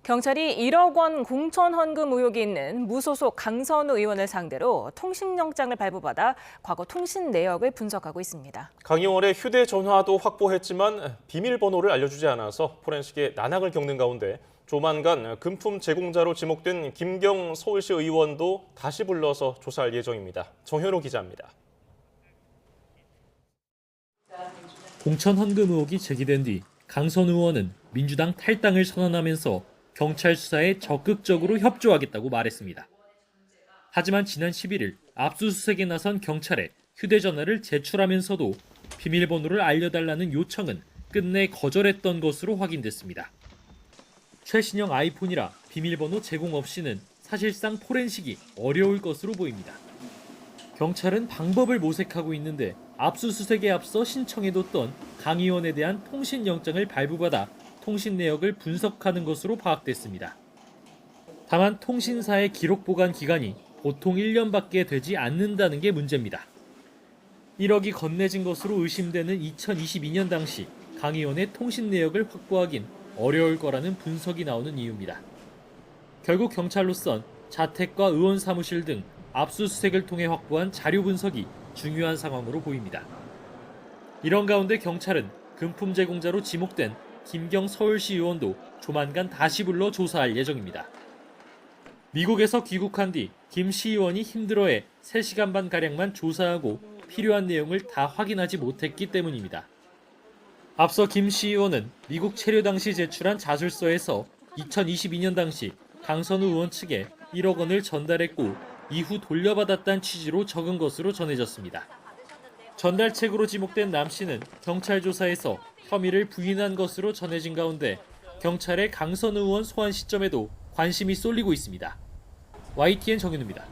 경찰이 1억 원 공천 헌금 의혹이 있는 무소속 강선우 의원을 상대로 통신영장을 발부받아 과거 통신 내역을 분석하고 있습니다. 강 의원의 휴대전화도 확보했지만 비밀번호를 알려주지 않아서 포렌식의 난항을 겪는 가운데 조만간 금품 제공자로 지목된 김경 서울시 의원도 다시 불러서 조사할 예정입니다. 정현호 기자입니다. 공천 헌금 의혹이 제기된 뒤 강선우 의원은 민주당 탈당을 선언하면서 경찰 수사에 적극적으로 협조하겠다고 말했습니다. 하지만 지난 11일 압수수색에 나선 경찰에 휴대전화를 제출하면서도 비밀번호를 알려달라는 요청은 끝내 거절했던 것으로 확인됐습니다. 최신형 아이폰이라 비밀번호 제공 없이는 사실상 포렌식이 어려울 것으로 보입니다. 경찰은 방법을 모색하고 있는데 압수수색에 앞서 신청해뒀던 강 의원에 대한 통신영장을 발부받아 통신 내역을 분석하는 것으로 파악됐습니다. 다만 통신사의 기록 보관 기간이 보통 1년밖에 되지 않는다는 게 문제입니다. 1억이 건네진 것으로 의심되는 2022년 당시 강 의원의 통신 내역을 확보하긴 어려울 거라는 분석이 나오는 이유입니다. 결국 경찰로선 자택과 의원 사무실 등 압수수색을 통해 확보한 자료 분석이 중요한 상황으로 보입니다. 이런 가운데 경찰은 금품 제공자로 지목된 김경 서울시 의원도 조만간 다시 불러 조사할 예정입니다. 미국에서 귀국한 뒤 김 시의원이 힘들어해 3시간 반가량만 조사하고 필요한 내용을 다 확인하지 못했기 때문입니다. 앞서 김 시의원은 미국 체류 당시 제출한 자술서에서 2022년 당시 강선우 의원 측에 1억 원을 전달했고 이후 돌려받았다는 취지로 적은 것으로 전해졌습니다. 전달책으로 지목된 남 씨는 경찰 조사에서 혐의를 부인한 것으로 전해진 가운데 경찰의 강선우 의원 소환 시점에도 관심이 쏠리고 있습니다. YTN 정윤우입니다.